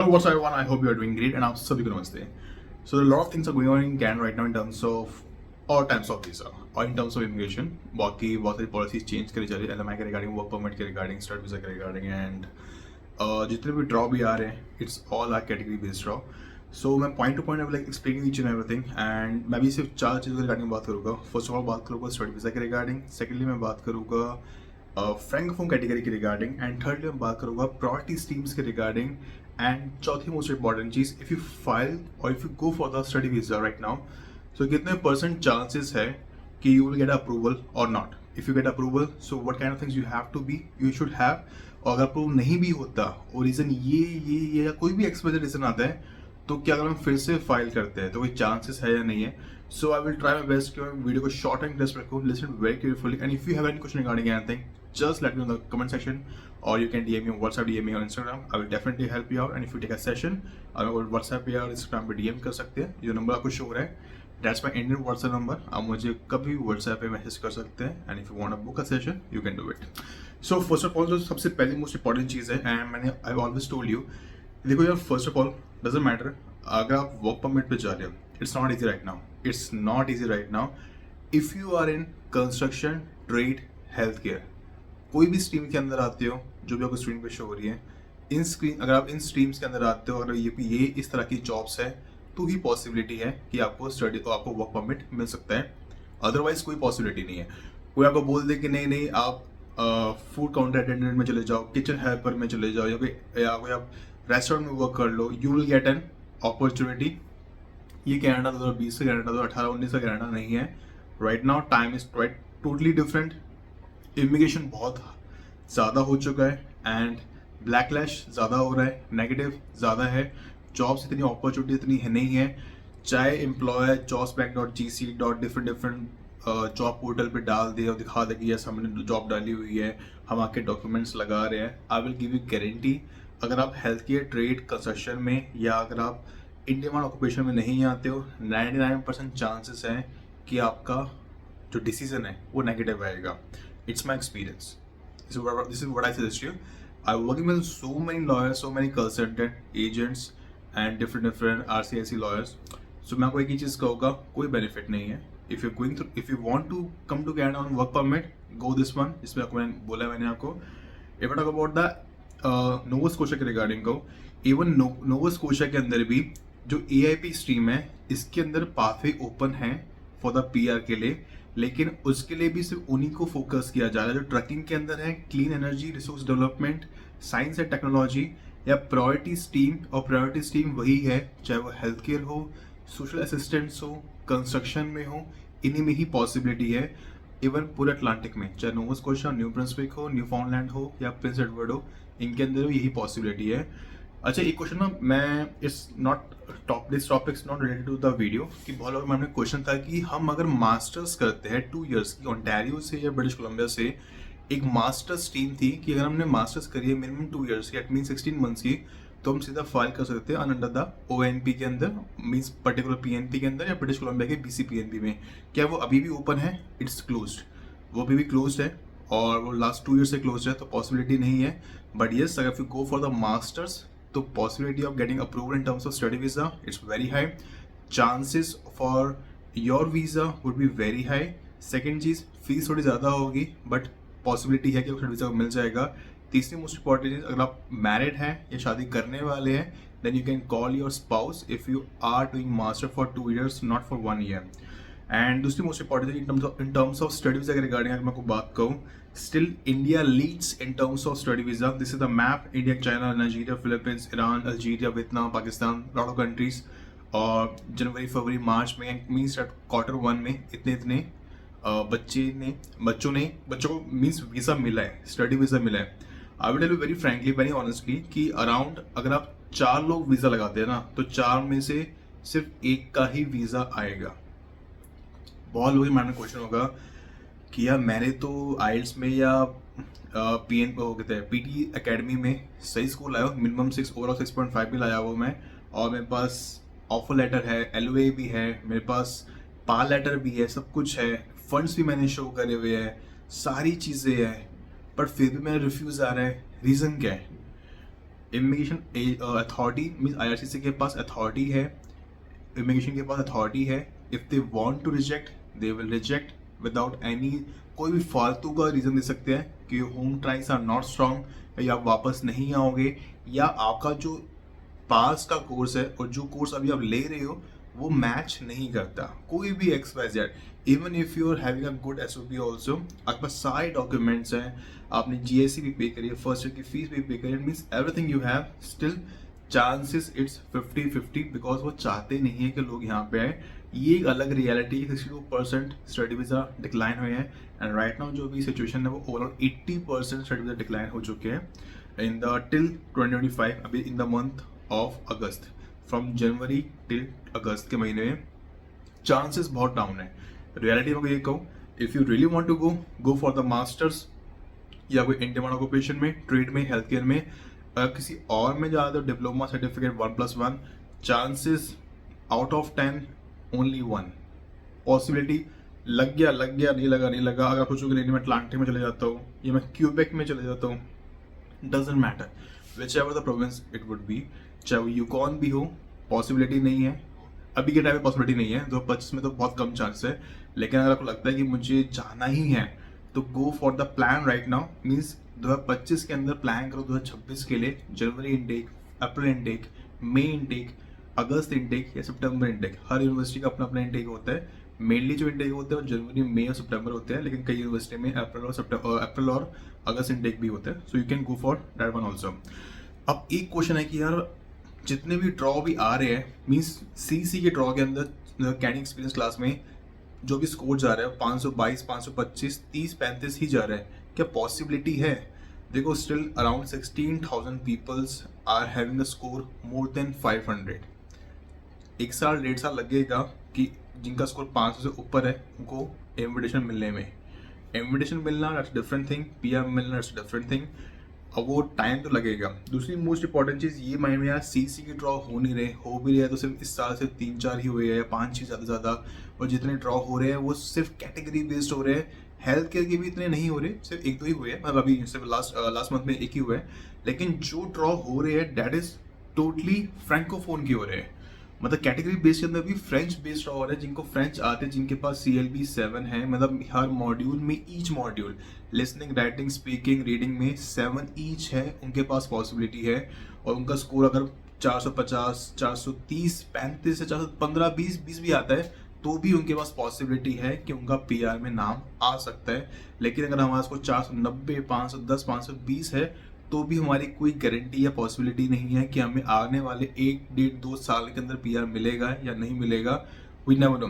Hello, what's up everyone? I hope you are doing great and आप सभी को नमस्ते. So a lot of things are going on in Canada right now in terms of all types of visa or in terms of immigration. बाकी बहुत सारी policies change करी जा रही है LMI के रिगार्डिंग, वर्क परमिट के रिगार्डिंग, स्टडी वीजा के रिगार्डिंग एंड जितने भी ड्रॉ भी आ रहे हैं it's all are category based draw. So मैं point to point like explaining each and everything and मैं भी सिर्फ चार चीज़ों के रिगार्डिंग बात करूँगा. फर्स्ट ऑफ ऑल बात करूँगा स्टडी वीजा के रिगार्डिंग, सेकेंडली मैं बात करूँगा फ्रैंकोफोन कैटेगरी के रिगार्डिंग एंड थर्डली मैं बात करूँगा प्रायोरिटी स्ट्रीम्स के रिगार्डिंग एंड चौथी मोस्ट इंपॉर्टेंट चीज़ इफ़ यू फाइल और if you go for the study visa right now so कितने परसेंट चांसेस है कि यू विल गेट अप्रूवल और not. If you get approval so what kind of things you have to be you should have, और अगर approve नहीं भी होता और रीज़न ये या कोई भी एक्सपेक्टेड रीज़न आता है तो क्या अगर हम फिर से फाइल करते हैं तो कोई चांसेस है या नहीं है. So I will try my best कि मैं वीडियो को शॉर्ट एंड क्लियर रखूँ. Listen very carefully and if you have any question regarding anything just let me know in the comment section or you can DM me on WhatsApp, DM me on Instagram. I will definitely help you out and if you take a session आप WhatsApp पे या Instagram पे DM कर सकते हैं. जो number आपको show हो रहा है that's my Indian WhatsApp number. आप मुझे कभी WhatsApp पे मैसेज कर सकते हैं and if you want to book a session you can do it. So first of all जो सबसे पहली मोस्ट इंपॉर्टेंट चीज़ है एंड मैंने आई ऑलवेज टोल्ड यू, देखो यार first of all doesn't matter अगर आप वर्क परमिट पे जा रहे हो, it's not easy right now. It's not easy right now if you are in construction, trade, health care, कोई भी स्ट्रीम के अंदर आते हो जो भी आपको स्क्रीन पे शो हो रही है, इन स्क्रीन अगर आप इन स्ट्रीम्स के अंदर आते हो, अगर ये इस तरह की जॉब्स है तो ही पॉसिबिलिटी है कि आपको आपको वर्क परमिट मिल सकता है. अदरवाइज कोई पॉसिबिलिटी नहीं है. कोई आपको बोल दे कि नहीं आप फूड काउंटर अटेंडेंट में चले जाओ, किचन हेल्पर में चले जाओ या कोई आप रेस्टोरेंट में वर्क कर लो, you will get an opportunity. ये कनाडा 2020 का कनाडा 2018-19 का कनाडा नहीं है. Right now time is quite totally different. Immigration बहुत ज़्यादा हो चुका है एंड ब्लैकलैश ज़्यादा हो रहा है, नेगेटिव ज़्यादा है, जॉब्स इतनी अपॉर्चुनिटी इतनी है नहीं है. चाहे employer jobsbank.gc different job portal पे डाल दे और दिखा दे कि यस हमने जॉब डाली हुई है, हम आपके डॉक्यूमेंट्स लगा रहे हैं, I will give you guarantee अगर आप हेल्थ केयर, ट्रेड, कंस्ट्रक्शन में या अगर आप इंडियन ऑक्यूपेशन में नहीं आते हो 99% चांसेस हैं कि आपका जो डिसीजन है वो नेगेटिव आएगा. It's my experience. This is what I suggest you. I'm working with so many lawyers, so many consultant agents and different RCIC lawyers. So मैं आपको एक ही चीज़ कहूँगा, कोई benefit नहीं है. If you want to come to Canada on work permit, go this one. जिसमें आपको मैंने बोला मैंने आपको. If I talk about the Nova Scotia के regarding को, even Nova Scotia के अंदर भी जो AIP stream है, इसके अंदर pathway open है for the PR के लिए, लेकिन उसके लिए भी सिर्फ उन्हीं को फोकस किया जा रहा है जो ट्रकिंग के अंदर है, clean energy, resource development, science and technology या प्रायोरिटी स्ट्रीम. और प्रायोरिटी स्ट्रीम वही है चाहे वो हेल्थ केयर हो, सोशल असिस्टेंट्स हो, कंस्ट्रक्शन में हो, इन्हीं में ही पॉसिबिलिटी है. इवन पूरे अटलांटिक में चाहे नोवा स्कोशिया, न्यू ब्रंसविक हो, न्यू फाउंडलैंड हो या प्रिंस एडवर्ड हो, इनके अंदर भी यही पॉसिबिलिटी है. अच्छा एक क्वेश्चन ना, मैं it's not this topic is not related to the video कि बहुत लोग मैंने क्वेश्चन था कि हम अगर मास्टर्स करते हैं 2 years की ओंटारियो से या ब्रिटिश कोलंबिया से, एक मास्टर्स स्ट्रीम थी कि अगर हमने मास्टर्स करी है मिनिमम 2 years की, एट मीन 16 months की, तो हम सीधा फाइल कर सकते हैं अंडर द ONP के अंदर, मीन्स पर्टिकुलर PNP के अंदर या ब्रिटिश कोलंबिया के BCPNP में. क्या वो अभी भी ओपन है? It's closed. वो अभी भी क्लोज्ड है और वो लास्ट 2 years से क्लोज्ड है, तो पॉसिबिलिटी नहीं है. बट येस अगर you go for the masters तो possibility of getting approved in terms of study visa it's very high. Chances for your visa would be very high. Second cheese fees थोड़ी ज़्यादा होगी but possibility है कि study visa मिल जाएगा. तीसरी most important चीज़, अगर आप मैरिड हैं या शादी करने वाले हैं then you can call your spouse if you are doing master for 2 years not for 1 year. And दूसरी most important in terms of study visa के रिगार्डिंग अगर मैं आपको बात कहूँ, still India leads in terms of study visa. This is the map: India, China, Nigeria, Philippines, Iran, Algeria, Vietnam, Pakistan, lot of countries. और जनवरी, फरवरी, मार्च में मीन्स Q1 में इतने बच्चों को मीन्स वीज़ा मिला है, स्टडी वीज़ा मिला है. I will tell you very frankly, very honestly कि अराउंड अगर आप 4 लोग वीज़ा लगाते हैं ना तो 4 में से सिर्फ एक का ही वीज़ा आएगा. बहुत लोगों के माइंड में क्वेश्चन होगा कि यार मैंने तो आइल्स में या PN हो कहते हैं PT एकेडमी में सही स्कोर लाया, मिनिमम 6 ओवरऑल 6.5 भी लाया वो मैं, और मेरे पास ऑफर लेटर है, LOA भी है, मेरे पास पार लेटर भी है, सब कुछ है, फंड्स भी मैंने शो करे हुए हैं, सारी चीज़ें हैं, बट फिर भी मेरा रिफ्यूज़ आ रहा है. रीज़न क्या है? इमिग्रेशन अथॉरिटी मीन्स IRCC के पास अथॉरिटी है, इमिग्रेशन के पास अथॉरिटी है. If they want to reject they will reject without any, कोई भी फालतू का रीज़न दे सकते हैं कि home ties are not strong, या आप वापस नहीं आओगे, या आपका जो पास का कोर्स है और जो कोर्स अभी आप ले रहे हो वो मैच नहीं करता. कोई भी XYZ, even if you are having a good SOP also, आपके पास सारे डॉक्यूमेंट्स हैं, आपने GST भी पे करी है, फर्स्ट ईयर की फीस भी पे करी है, means everything you have, still chances it's 50-50, because वो चाहते नहीं है कि लोग यहाँ पे आए. ये एक अलग रियलिटी. 62% स्टडी वीज़ा डिक्लाइन हुए हैं, एंड राइट नाउ जो भी सिचुएशन है वो ओवरऑल 80% स्टडी वीज़ा डिक्लाइन हो चुके हैं इन द टिल 2025, अभी in the month of August, from January till August के महीने में चांसेस बहुत डाउन है. रियलिटी में ये कहूँ, if you really want to go for the masters, या कोई इन डिमांड ऑक्यूपेशन में, ट्रेड में, हेल्थ केयर में, किसी और में ज़्यादा तो diploma certificate 1+1, chances out of 10 only 1. Possibility लग गया, नहीं लगा. अगर सोचोगे नहीं मैं अटलांटिक में चले जाता हूँ या मैं क्यूबेक में चले जाता हूँ, doesn't matter, which ever the province it would B, चाहे वो यूकॉन भी हो, पॉसिबिलिटी नहीं है. अभी के टाइम में पॉसिबिलिटी नहीं है, 2025 में तो बहुत कम चांस है. लेकिन अगर आपको लगता है कि मुझे जाना ही है तो गो for the plan right now. Means 2025 के अंदर प्लान करो 2026 के लिए. जनवरी इनटेक, अप्रैल इनटेक, मई इनटेक, अगस्त इनटेक या सितंबर इनटेक. हर यूनिवर्सिटी का अपना अपना इनटेक होता है. मेनली जो इनटेक होते हैं वो जनवरी, मई और सितंबर होते हैं, लेकिन कई यूनिवर्सिटी में अप्रैल और अगस्त इनटेक भी होते हैं. So you can go for that one also. अब एक क्वेश्चन है कि यार जितने भी ड्रॉ भी आ रहे हैं, मीन्स CC के ड्रॉ के अंदर कैडिंग एक्सपीरियंस क्लास में जो भी स्कोर जा रहा है 522, 525, 30, 35 ही जा रहा है. क्या पॉसिबिलिटी है? देखो still around 16,000 peoples are having a score more than 500. 1 साल 1.5 साल लगेगा कि जिनका स्कोर 500 से ऊपर है उनको इन्विटेशन मिलने में. इन्विटेशन मिलना दैट्स डिफरेंट थिंग, PR मिलना दैट्स डिफरेंट थिंग. अब वो टाइम तो लगेगा. दूसरी मोस्ट इंपॉर्टेंट चीज़ ये माइंड में यार, CC के ड्रॉ हो नहीं रहे, हो भी रहे हैं तो सिर्फ इस साल से 3-4 ही हुए हैं या 5 ही ज़्यादा. और जितने ड्रॉ हो रहे हैं वो सिर्फ कैटेगरी बेस्ड हो रहे हैं. हेल्थ केयर के भी इतने नहीं हो रहे, सिर्फ 1-2 ही हुए हैं. मतलब अभी सिर्फ लास्ट मंथ में 1 ही हुआ है. लेकिन जो ड्रॉ हो रहे हैं डैट इज टोटली फ्रेंकोफोन की हो रहे हैं. मतलब कैटेगरी बेस्ड के अंदर भी फ्रेंच बेस्ड ड्रॉ हो रहा है. जिनको फ्रेंच आते हैं, जिनके पास CLB 7 है, मतलब हर मॉड्यूल में, each module listening, writing, speaking, reading में 7 ईच है, उनके पास पॉसिबिलिटी है. और उनका स्कोर अगर 450, 430, 35 से 415, 20 भी आता है तो भी उनके पास पॉसिबिलिटी है कि उनका PR में नाम आ सकता है. लेकिन अगर हमारे पास 490, 510, 520 है तो भी हमारी कोई गारंटी या पॉसिबिलिटी नहीं है कि हमें आने वाले 1-1.5-2 साल के अंदर PR मिलेगा या नहीं मिलेगा. We never know.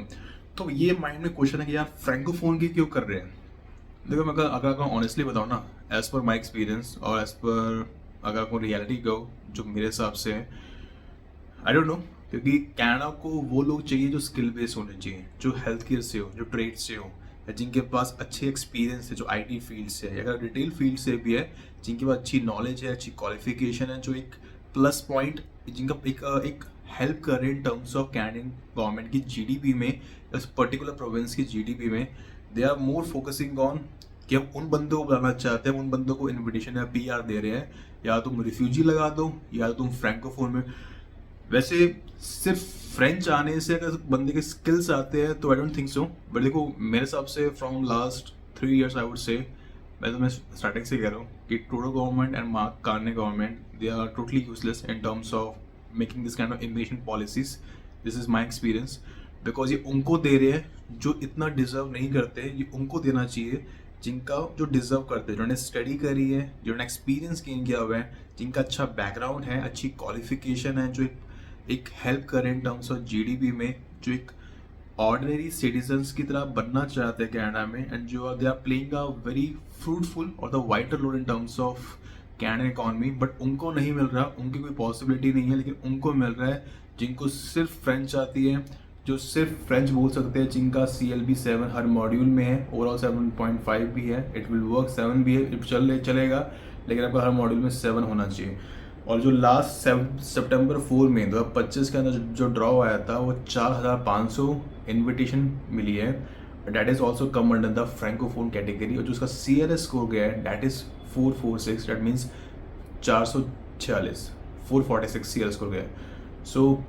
तो ये माइंड में क्वेश्चन है कि यार फ्रेंकोफोन की क्यों कर रहे हैं. देखो मैं अगर ऑनेस्टली बताऊँ ना, एज पर माई एक्सपीरियंस और एज पर अगर कोई रियलिटी को जो मेरे हिसाब से है, आई डोंट नो. क्योंकि कनाडा को वो लोग चाहिए जो स्किल बेस्ड होने चाहिए, जो हेल्थ केयर से हो, जो ट्रेड से हो, या जिनके पास अच्छे एक्सपीरियंस है, जो IT फील्ड से है, अगर रिटेल फील्ड से भी है, जिनके पास अच्छी नॉलेज है, अच्छी क्वालिफिकेशन है, जो एक प्लस पॉइंट, जिनका एक हेल्प कर रहे हैं in terms of Canadian government की GDP में, इस पर्टिकुलर प्रोविंस की GDP में. They are more focusing on कि हम उन बंदों को बुलाना चाहते हैं, उन बंदों को इन्विटेशन या PR दे रहे हैं, या तुम रिफ्यूजी लगा दो या तुम फ्रेंकोफोन में. वैसे सिर्फ फ्रेंच आने से अगर बंदे के स्किल्स आते हैं तो I don't think so. But देखो मेरे हिसाब से from last 3 years I would say, मैं स्टार्टिंग से कह रहा हूँ कि Trudeau government and Mark Carney government, they are totally useless in terms of making this kind of immigration policies. This is my experience. Because ये उनको दे रहे हैं जो इतना डिजर्व नहीं करते. ये उनको देना चाहिए जिनका जो डिजर्व करते हैं, जिन्होंने स्टडी करी है, जिन्होंने एक्सपीरियंस गेन किया हुआ है, जिनका अच्छा बैकग्राउंड है, अच्छी क्वालिफिकेशन है, जो एक हेल्प करें इन टर्म्स ऑफ GDP में, जो एक ऑर्डिनरी सिटीजन्स की तरह बनना चाहते हैं कनाडा में, एंड जो they are playing a very fruitful और the vital role in terms of Canadian economy. But उनको नहीं मिल रहा, उनकी कोई पॉसिबिलिटी नहीं है. लेकिन उनको मिल रहा है जिनको सिर्फ फ्रेंच आती है, जो सिर्फ फ्रेंच बोल सकते हैं, जिनका CLB 7 हर मॉड्यूल में है, ओवरऑल 7.5 भी है, इट विल वर्क, 7 भी है, चलेगा. लेकिन आपका हर मॉड्यूल में 7 होना चाहिए. और जो लास्ट सितंबर 4 में 2025 के अंदर जो ड्रॉ आया था वो 4,500 इन्विटेशन मिली है. That is also come under the francophone category. और जो उसका CRS स्कोर गया है that is 446, that means 446. 446 years को गए. सो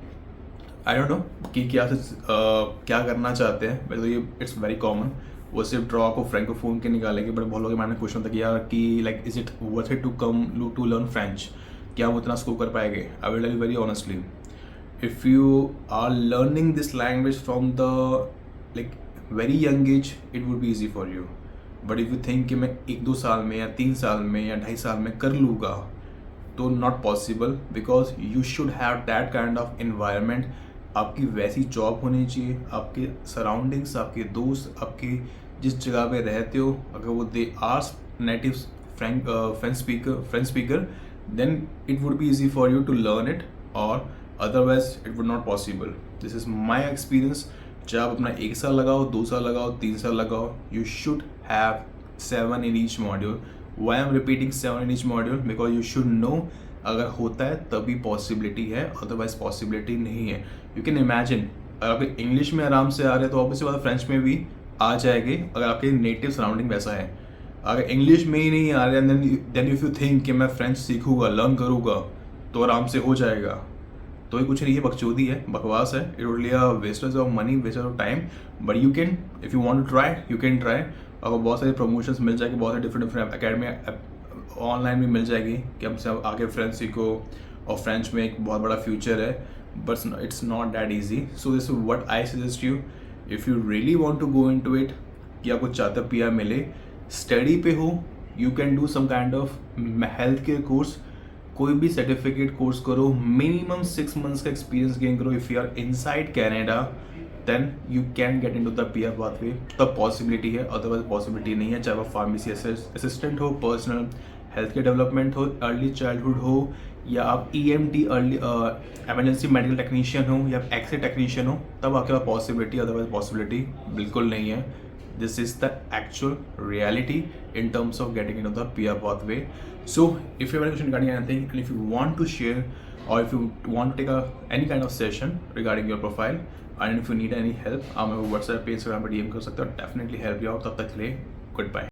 आई डोंट नो कि क्या करना चाहते हैं. तो ये इट्स वेरी कॉमन. वो सिर्फ ड्रॉ को फ्रेंकोफोन के निकालेंगे, बट बहुत लोग मैंने क्वेश्चन था कि यार कि like is it worth it to come to learn French, क्या वो इतना स्कोप कर पाएंगे. I will tell you very honestly, if you are learning this language from the like very young age, it would be easy for you. But if you think कि मैं 1-2 साल में या 3 साल में या 2.5 साल में कर लूँगा, तो not possible. Because you should have that kind of environment. आपकी वैसी जॉब होनी चाहिए, आपके सराउंडिंग्स, आपके दोस्त, आपके जिस जगह पे रहते हो, अगर वो they are native French speaker, then it would be easy for you to learn it, और otherwise it would not possible. This is my experience. चाहे आप अपना 1 साल लगाओ, 2 साल लगाओ, 3 साल लगाओ, you should have 7 in each module. Why I'm repeating 7 in each module? Because you should know, अगर होता है तभी पॉसिबिलिटी है, अदरवाइज पॉसिबिलिटी नहीं है. यू कैन इमेजिन, अगर आपके इंग्लिश में आराम से आ रहे हैं तो ऑब्वियसली बात फ्रेंच में भी आ जाएंगे, अगर आपके नेटिव सराउंडिंग वैसा है. अगर इंग्लिश में ही नहीं आ रहे हैं, देन इफ यू थिंक कि मैं फ्रेंच सीखूंगा, लर्न करूँगा, तो आराम से हो जाएगा. तो ये कुछ नहीं है, बकचोदी है, बकवास है. It only a wastage of money, wastage of time. But you can, if you want to try, you can try. आपको बहुत सारे प्रमोशंस मिल जाएगी, बहुत सारे डिफरेंट अकेडमी ऑनलाइन भी मिल जाएगी कि हमसे आगे फ्रेंच सीखो, और फ्रेंच में एक बहुत बड़ा फ्यूचर है. But it's not that easy. So this what I suggest you, if you really want to go into it, कि आपको चाहता PR मिले, स्टडी पे हो, you can do some kind of health care course. कोई भी certificate course करो, minimum 6 months का एक्सपीरियंस गेन करो. If you are inside Canada, then you can get into the PR pathway. तब पॉसिबिलिटी है, अदरवाइज पॉसिबिलिटी नहीं है. चाहे वो फार्मेसी असिस्टेंट हो, पर्सनल हेल्थ केयर डेवलपमेंट हो, अर्ली चाइल्डहुड हो, या आप EMT early emergency medical technician हो, या एक्सरे टेक्नीशियन हो, तब आपके पास पॉसिबिलिटी, अदरवाइज पॉसिबिलिटी बिल्कुल नहीं है. This is the actual reality in terms of getting into the PR pathway. So if you have any question regarding anything, and if you want to share, or if you want to take any kind of session regarding your profile, and if you need any help, I'm on WhatsApp पे, Instagram पे DM कर सकते हो. Definitely help you out. तब तक के लिए goodbye.